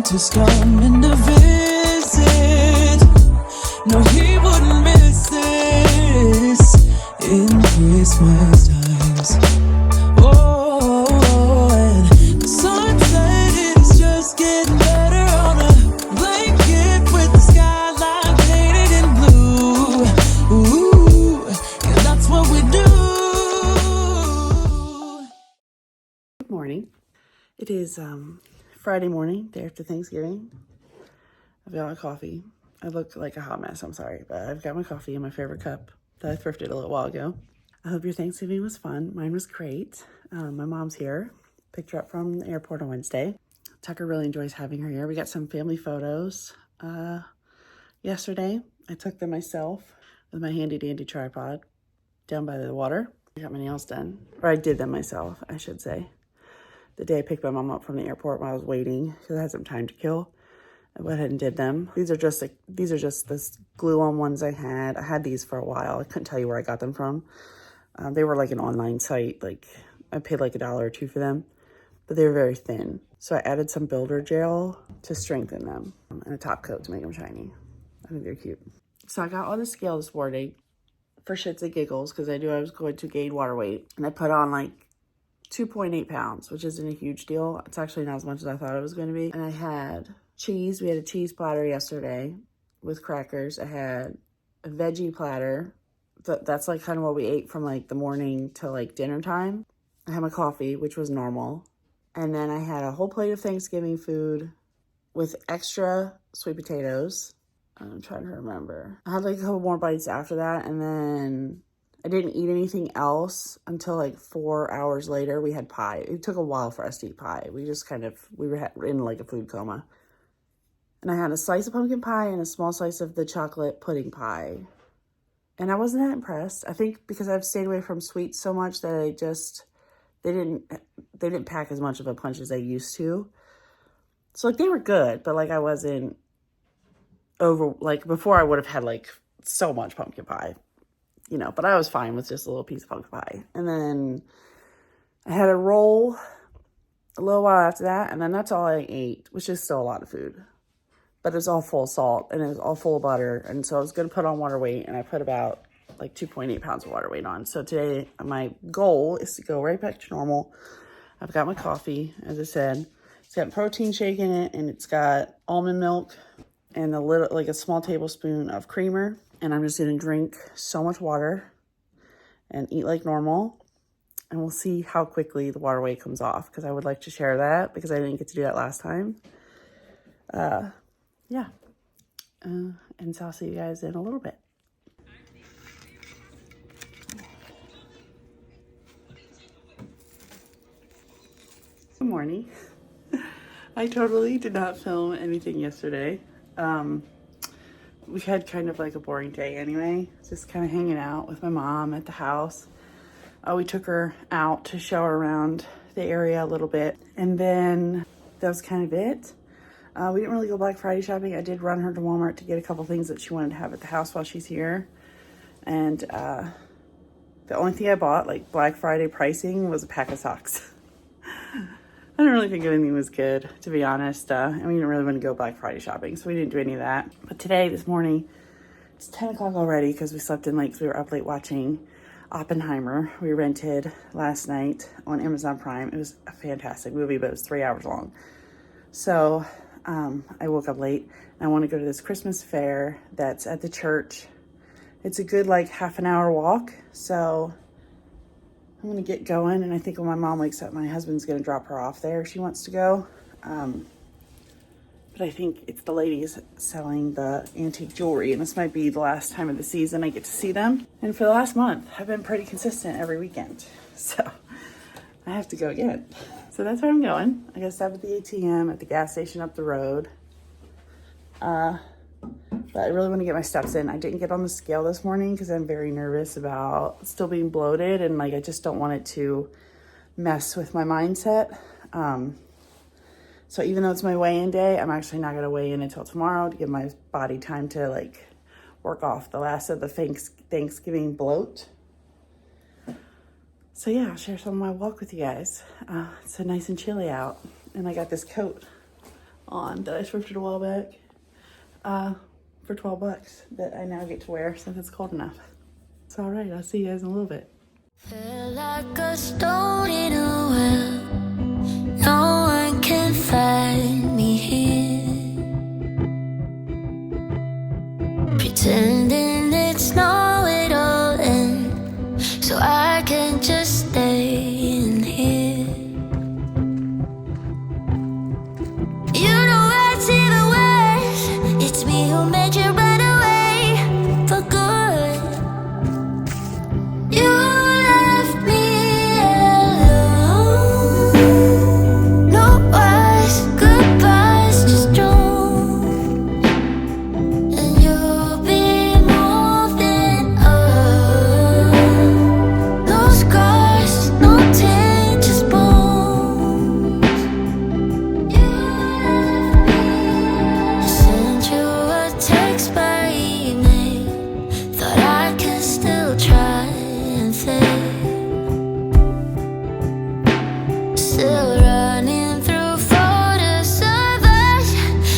Santa's coming to visit. No, he wouldn't miss this in Christmas times. Oh, and the sun said it's just getting better on a blanket with the skyline painted in blue. Ooh, and that's what we do. Good morning. It is Friday morning, day after Thanksgiving. I've got my coffee. I look like a hot mess, I'm sorry, but I've got my coffee in my favorite cup that I thrifted a little while ago. I hope your Thanksgiving was fun. Mine was great. My mom's here. Picked her up from the airport on Wednesday. Tucker really enjoys having her here. We got some family photos yesterday. I took them myself with my handy dandy tripod down by the water. I got my nails done, or I did them myself, I should say. The day I picked my mom up from the airport while I was waiting, because I had some time to kill, I went ahead and did them. These are just this glue-on ones I had. I had these for a while. I couldn't tell you where I got them from. They were like an online site. Like I paid like $1 or $2 for them, but they were very thin. So I added some builder gel to strengthen them and a top coat to make them shiny. I think they're cute. So I got on the scale this morning for shits and giggles because I knew I was going to gain water weight, and I put on like 2.8 pounds, which isn't a huge deal. It's actually not as much as I thought it was going to be. And I had cheese. We had a cheese platter yesterday with crackers. I had a veggie platter. That's like kind of what we ate from like the morning to like dinner time. I had my coffee, which was normal. And then I had a whole plate of Thanksgiving food with extra sweet potatoes. I'm trying to remember. I had like a couple more bites after that, and then I didn't eat anything else until like 4 hours later. We had pie. It took a while for us to eat pie. We just we were in like a food coma. And I had a slice of pumpkin pie and a small slice of the chocolate pudding pie. And I wasn't that impressed. I think because I've stayed away from sweets so much that they didn't pack as much of a punch as they used to. So like they were good, but like I wasn't over, like before I would have had like so much pumpkin pie. You know, but I was fine with just a little piece of pumpkin pie. And then I had a roll a little while after that, and then that's all I ate, which is still a lot of food. But it's all full of salt, and it was all full of butter, and so I was going to put on water weight, and I put about like 2.8 pounds of water weight on. So today, my goal is to go right back to normal. I've got my coffee, as I said. It's got protein shake in it, and it's got almond milk and a small tablespoon of creamer. And I'm just going to drink so much water and eat like normal. And we'll see how quickly the water weight comes off, because I would like to share that because I didn't get to do that last time. Yeah. And so I'll see you guys in a little bit. Good morning. I totally did not film anything yesterday. We had kind of like a boring day anyway, just kind of hanging out with my mom at the house. We took her out to show her around the area a little bit, and then that was kind of it. We didn't really go Black Friday shopping. I did run her to Walmart to get a couple things that she wanted to have at the house while she's here, and the only thing I bought, like Black Friday pricing, was a pack of socks. I didn't really think anything was good, to be honest. And we didn't really want to go Black Friday shopping, so we didn't do any of that. But today, this morning, it's 10 o'clock already because we slept in late because we were up late watching Oppenheimer. We rented last night on Amazon Prime. It was a fantastic movie, but it was 3 hours long. So I woke up late, and I want to go to this Christmas fair that's at the church. It's a good like half an hour walk, so I'm going to get going, and I think when my mom wakes up, my husband's going to drop her off there if she wants to go. But I think it's the ladies selling the antique jewelry, and this might be the last time of the season I get to see them. And for the last month, I've been pretty consistent every weekend, so I have to go again. So that's where I'm going. I got to stop at the ATM at the gas station up the road. But I really want to get my steps in. I didn't get on the scale this morning because I'm very nervous about still being bloated, and like I just don't want it to mess with my mindset. So even though it's my weigh-in day, I'm actually not going to weigh in until tomorrow to give my body time to like work off the last of the Thanksgiving bloat. So yeah, I'll share some of my walk with you guys. It's so nice and chilly out, and I got this coat on that I thrifted a while back for 12 bucks that I now get to wear since it's cold enough. It's all right. I'll see you guys in a little bit. Feel like a stone in a well. No one can find me here. Pretending it's not it all end, so I can just stay in here. You know what's even worse? It's me who made you run away for good. You left me alone. No words, goodbyes, just drones. And you'll be more than no scars, no tears, just bones. You left me. I sent you a text by email. Thought I could still try and fake. Still running through photos of us,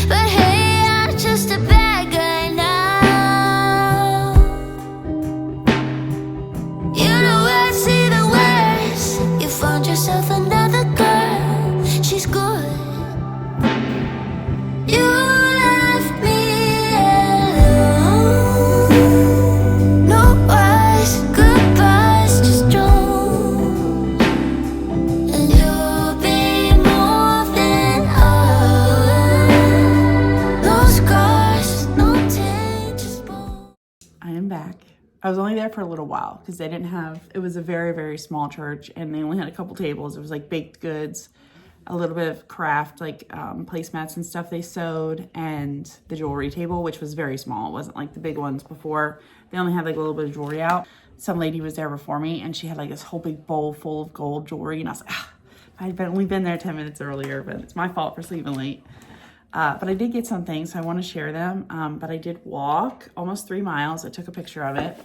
but hey, I'm just a bad guy now. You know what's even worse? You found yourself another girl. She's good. You left me alone. No words, goodbyes, just drones. And you'll be more than no scars, no tears, just bones. I am back. I was only there for a little while because they didn't have, it was a very, very small church and they only had a couple tables. It was like baked goods, a little bit of craft, like placemats and stuff they sewed, and the jewelry table, which was very small. It wasn't like the big ones before. They only had like a little bit of jewelry out. Some lady was there before me and she had like this whole big bowl full of gold jewelry. And I was like, I'd only been there 10 minutes earlier, but it's my fault for sleeping late. But I did get some things, so I want to share them. But I did walk almost 3 miles. I took a picture of it.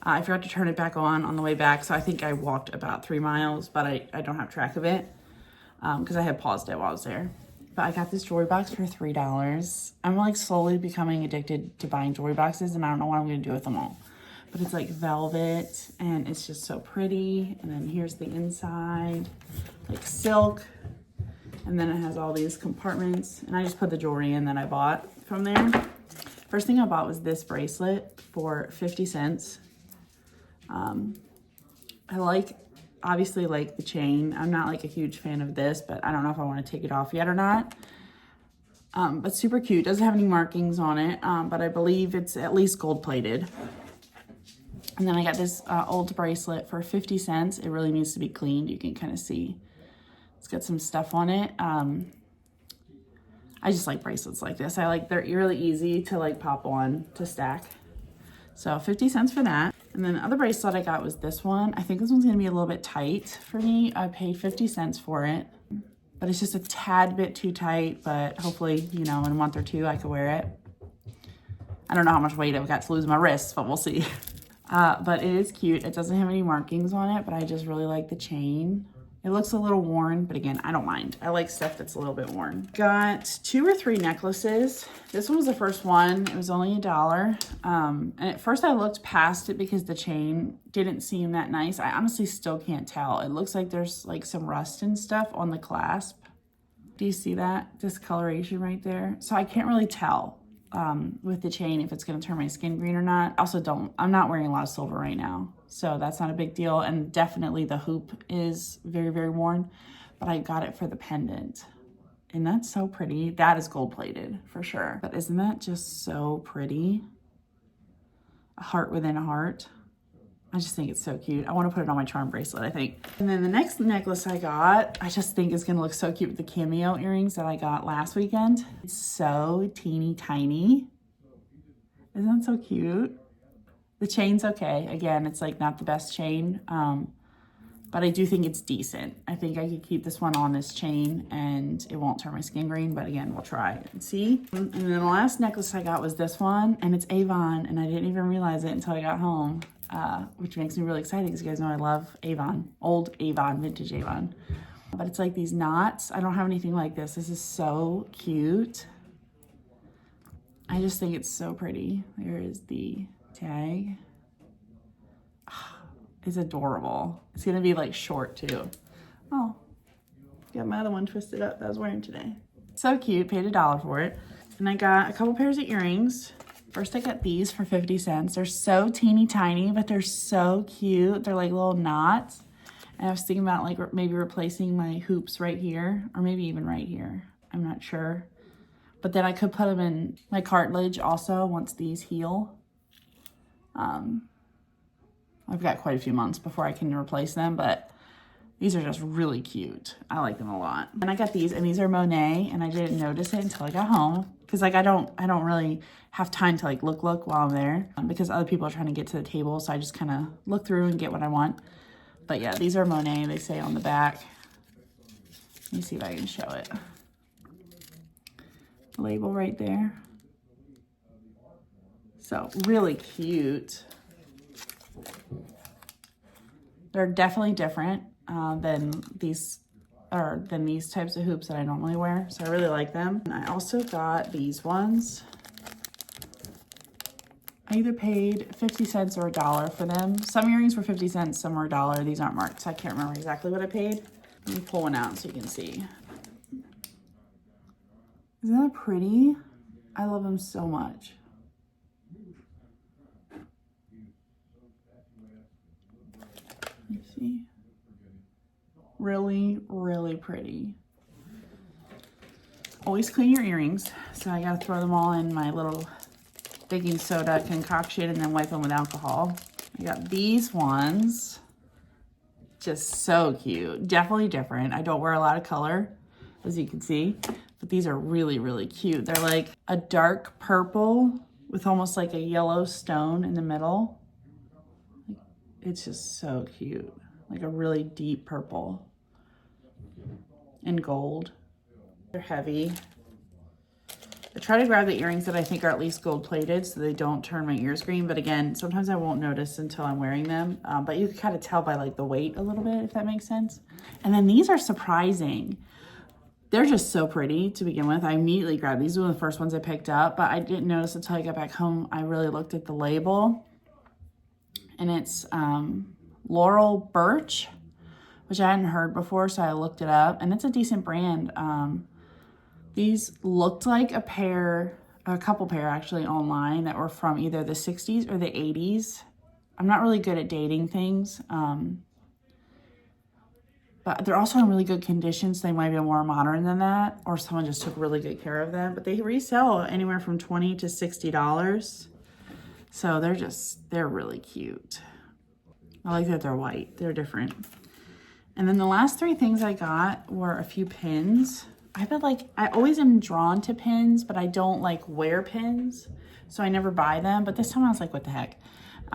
I forgot to turn it back on the way back, so I think I walked about 3 miles, but I don't have track of it because I had paused it while I was there. But I got this jewelry box for $3. I'm like slowly becoming addicted to buying jewelry boxes, and I don't know what I'm going to do with them all. But it's like velvet, and it's just so pretty. And then here's the inside, like silk. And then it has all these compartments, and I just put the jewelry in that I bought from there. First thing I bought was this bracelet for 50 cents. I obviously like the chain. I'm not like a huge fan of this, but I don't know if I want to take it off yet or not. But super cute. Doesn't have any markings on it, but I believe it's at least gold plated. And then I got this old bracelet for 50 cents. It really needs to be cleaned. You can kind of see it's got some stuff on it. I just like bracelets like this. They're really easy to like pop on to stack. So 50 cents for that. And then the other bracelet I got was this one. I think this one's gonna be a little bit tight for me. I paid 50 cents for it, but it's just a tad bit too tight, but hopefully, you know, in a month or two I could wear it. I don't know how much weight I've got to lose my wrists, but we'll see. But it is cute. It doesn't have any markings on it, but I just really like the chain. It looks a little worn, but again, I don't mind. I like stuff that's a little bit worn. Got 2 or 3 necklaces. This one was the first one. It was only $1. And at first I looked past it because the chain didn't seem that nice. I honestly still can't tell. It looks like there's like some rust and stuff on the clasp. Do you see that discoloration right there? So I can't really tell with the chain if it's gonna turn my skin green or not. I'm not wearing a lot of silver right now, so that's not a big deal. And definitely the hoop is very, very worn, but I got it for the pendant. And that's so pretty. That is gold plated for sure. But isn't that just so pretty? A heart within a heart. I just think it's so cute. I want to put it on my charm bracelet, I think. And then the next necklace I got, I just think is going to look so cute with the cameo earrings that I got last weekend. It's so teeny tiny. Isn't that so cute? The chain's okay. Again, it's like not the best chain, but I do think it's decent. I think I could keep this one on this chain and it won't turn my skin green, but again, we'll try and see. And then the last necklace I got was this one, and it's Avon, and I didn't even realize it until I got home. Which makes me really excited because you guys know I love Avon, old Avon, vintage Avon. but it's like these knots. I don't have anything like this. This is so cute. I just think it's so pretty. There is the tag. It's adorable. It's gonna be like short too. Oh, got my other one twisted up that I was wearing today. So cute, paid $1 for it. And I got a couple pairs of earrings. First I got these for 50 cents. They're so teeny tiny, but they're so cute. They're like little knots. And I was thinking about like maybe replacing my hoops right here, or maybe even right here. I'm not sure. But then I could put them in my cartilage also once these heal. I've got quite a few months before I can replace them, but these are just really cute. I like them a lot. And I got these, and these are Monet, and I didn't notice it until I got home. Because like I don't really have time to like look while I'm there, because other people are trying to get to the table, so I just kind of look through and get what I want. But yeah, these are Monet, they say on the back. Let me see if I can show it. Label right there. So really cute. They're definitely different than these types of hoops that I normally wear. So I really like them. And I also got these ones. I either paid 50 cents or $1 for them. Some earrings were 50 cents, some were $1. These aren't marked, so I can't remember exactly what I paid. Let me pull one out so you can see. Isn't that pretty? I love them so much. Let me see. Really, really pretty. Always clean your earrings. So I gotta throw them all in my little baking soda concoction and then wipe them with alcohol. I got these ones. Just so cute. Definitely different. I don't wear a lot of color, as you can see. But these are really, really cute. They're like a dark purple with almost like a yellow stone in the middle. It's just so cute. Like a really deep purple and gold. They're heavy. I try to grab the earrings that I think are at least gold plated so they don't turn my ears green. But again, sometimes I won't notice until I'm wearing them. But you can kind of tell by like the weight a little bit, if that makes sense. And then these are surprising. They're just so pretty to begin with. I immediately grabbed these. These were the first ones I picked up, but I didn't notice until I got back home. I really looked at the label, and it's Laurel Birch, which I hadn't heard before, so I looked it up, and it's a decent brand. These looked like a couple pair actually online that were from either the 60s or the 80s. I'm not really good at dating things. But they're also in really good condition, so they might be more modern than that, or someone just took really good care of them. But they resell anywhere from $20 to $60. So they're really cute. I like that they're white. They're different. And then the last three things I got were a few pins. I always am drawn to pins, but I don't like wear pins, so I never buy them. But this time I was like, what the heck?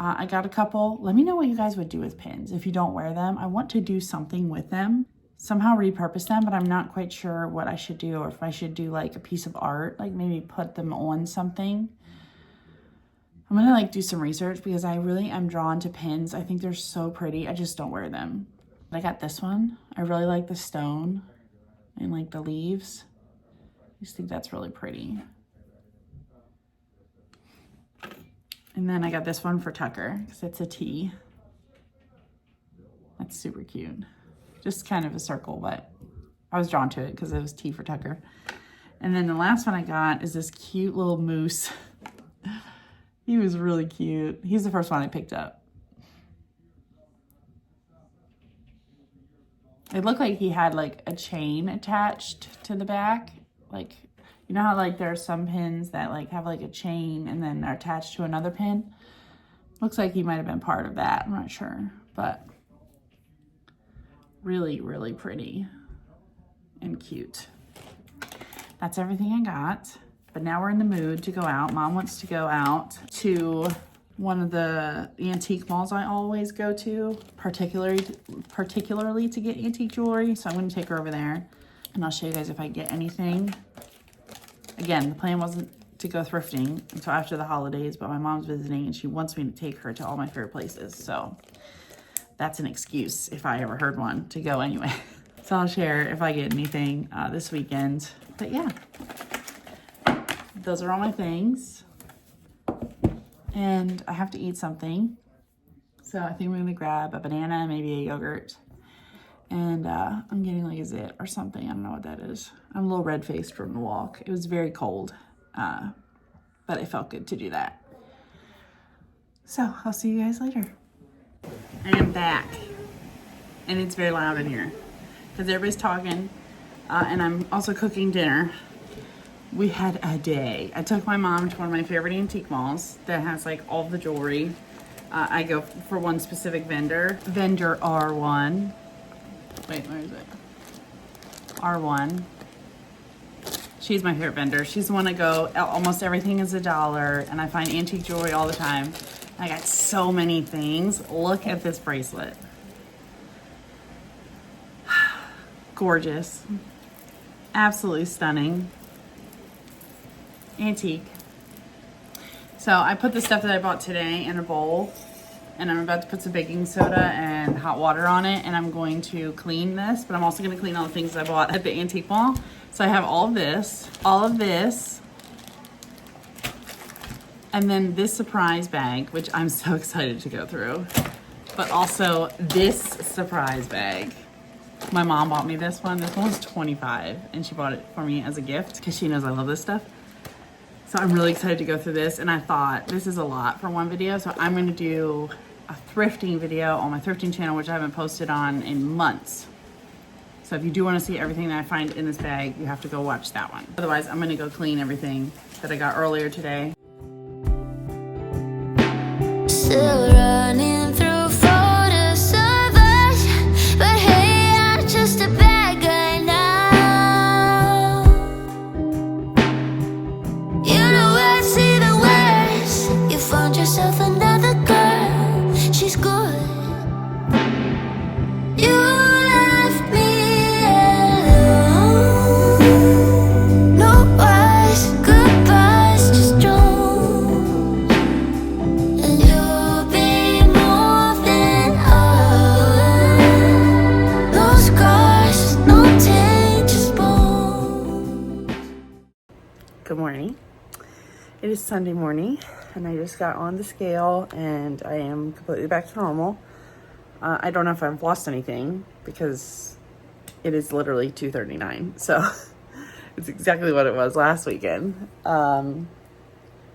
I got a couple. Let me know what you guys would do with pins if you don't wear them. I want to do something with them, somehow repurpose them, but I'm not quite sure what I should do, or if I should do like a piece of art, like maybe put them on something. I'm gonna like do some research because I really am drawn to pins. I think they're so pretty. I just don't wear them. I got this one. I really like the stone and like the leaves. I just think that's really pretty. And then I got this one for Tucker because it's a T. That's super cute. Just kind of a circle, but I was drawn to it because it was T for Tucker. And then the last one I got is this cute little moose. He was really cute. He's the first one I picked up. It looked like he had like a chain attached to the back. Like, you know how like there are some pins that like have like a chain and then are attached to another pin? Looks like he might have been part of that. I'm not sure, but really, really pretty and cute. That's everything I got. But now we're in the mood to go out. Mom wants to go out to one of the antique malls I always go to, particularly to get antique jewelry. So I'm going to take her over there, and I'll show you guys if I get anything. Again, the plan wasn't to go thrifting until after the holidays, but my mom's visiting and she wants me to take her to all my favorite places. So that's an excuse, if I ever heard one, to go anyway. So I'll share if I get anything this weekend. But yeah, those are all my things. And I have to eat something. So I think we're gonna grab a banana, maybe a yogurt. And I'm getting like a zit or something. I don't know what that is. I'm a little red-faced from the walk. It was very cold, but it felt good to do that. So I'll see you guys later. I am back, and it's very loud in here because everybody's talking, and I'm also cooking dinner. We had a day. I took my mom to one of my favorite antique malls that has like all the jewelry. I go for one specific vendor R1. Wait, where is it? R1. She's my favorite vendor. She's the one I go, almost everything is $1, and I find antique jewelry all the time. I got so many things. Look at this bracelet. Gorgeous. Absolutely stunning. Antique. So I put the stuff that I bought today in a bowl, and I'm about to put some baking soda and hot water on it, and I'm going to clean this, but I'm also going to clean all the things I bought at the antique mall. So I have all of this, and then this surprise bag, which I'm so excited to go through, but also this surprise bag. My mom bought me this one. This one was $25, and she bought it for me as a gift because she knows I love this stuff. So I'm really excited to go through this, and I thought this is a lot for one video, so I'm going to do a thrifting video on my thrifting channel, which I haven't posted on in months. So if you do want to see everything that I find in this bag, you have to go watch that one. Otherwise, I'm going to go clean everything that I got earlier today. Still running through photos of us, but hey, I'm just a bad guy now. You know I see the worst. You found yourself another girl. She's good. You left me alone. No words, goodbyes, just drones. And you'll be moving on. No scars, no taint, just bones. Good morning. It is Sunday morning, and I just got on the scale, and I am completely back to normal. I don't know if I've lost anything because it is literally 2:39, so it's exactly what it was last weekend. But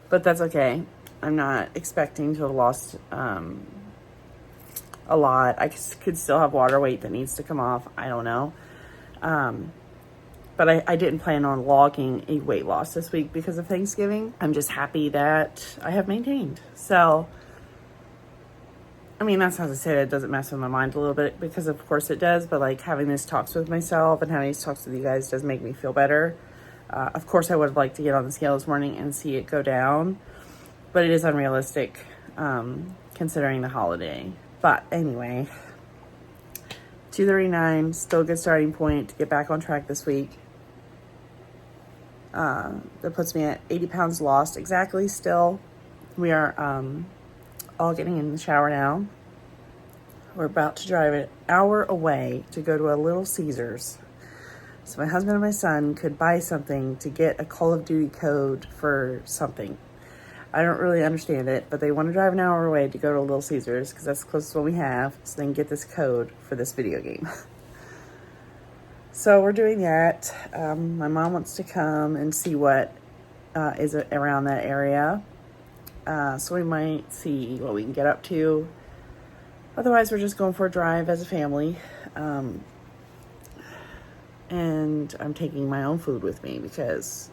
that's okay. I'm not expecting to have lost a lot. I could still have water weight that needs to come off. I don't know. But I didn't plan on logging a weight loss this week because of Thanksgiving. I'm just happy that I have maintained. So, I mean, that's how to say that it doesn't mess with my mind a little bit, because of course it does, but like having these talks with myself and having these talks with you guys does make me feel better. Of course I would have liked to get on the scale this morning and see it go down, but it is unrealistic considering the holiday. But anyway, 2:39, still a good starting point to get back on track this week. That puts me at 80 pounds lost exactly still. We are all getting in the shower now. We're about to drive an hour away to go to a Little Caesars. So my husband and my son could buy something to get a Call of Duty code for something. I don't really understand it, but they want to drive an hour away to go to Little Caesars because that's the closest one we have, so they can get this code for this video game. So we're doing that. My mom wants to come and see what is around that area. So we might see what we can get up to. Otherwise, we're just going for a drive as a family. And I'm taking my own food with me because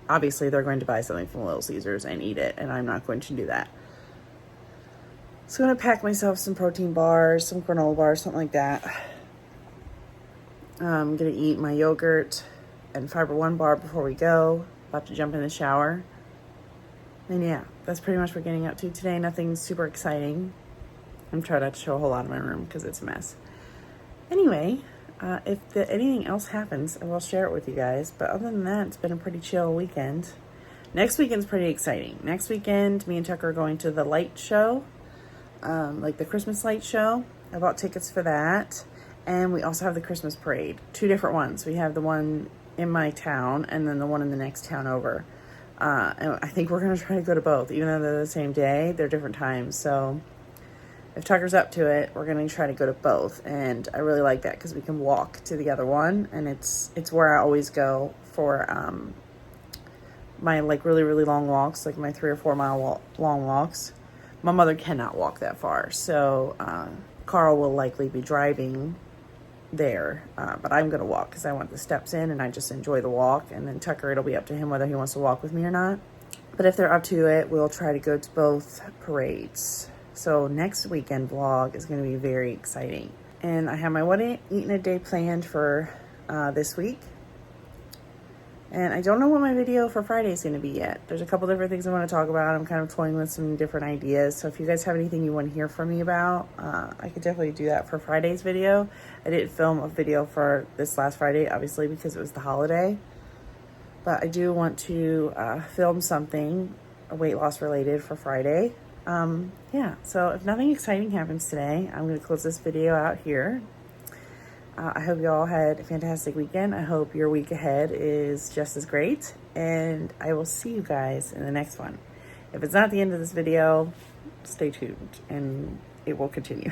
obviously they're going to buy something from Little Caesars and eat it, and I'm not going to do that. So I'm going to pack myself some protein bars, some granola bars, something like that. I'm going to eat my yogurt and Fiber One bar before we go. About to jump in the shower. And yeah, that's pretty much what we're getting up to today. Nothing super exciting. I'm trying not to show a whole lot of my room because it's a mess. Anyway, if anything else happens, I will share it with you guys. But other than that, it's been a pretty chill weekend. Next weekend's pretty exciting. Next weekend, me and Tucker are going to the light show, like the Christmas light show. I bought tickets for that. And we also have the Christmas parade, 2 different ones. We have the one in my town and then the one in the next town over. And I think we're going to try to go to both, even though they're the same day, they're different times. So if Tucker's up to it, we're going to try to go to both. And I really like that because we can walk to the other one. And it's where I always go for my like really, really long walks, like my 3 or 4 mile long walks. My mother cannot walk that far. So Carl will likely be driving there, but I'm gonna walk because I want the steps in and I just enjoy the walk. And then Tucker, it'll be up to him whether he wants to walk with me or not. But if they're up to it, we'll try to go to both parades. So next weekend vlog is going to be very exciting. And I have my what eating a day planned for this week. And I don't know what my video for Friday is going to be yet. There's a couple different things I want to talk about. I'm kind of toying with some different ideas. So if you guys have anything you want to hear from me about, I could definitely do that for Friday's video. I didn't film a video for this last Friday, obviously, because it was the holiday. But I do want to film something weight loss related for Friday. Yeah, so if nothing exciting happens today, I'm going to close this video out here. I hope you all had a fantastic weekend. I hope your week ahead is just as great. And I will see you guys in the next one. If it's not the end of this video, stay tuned and it will continue.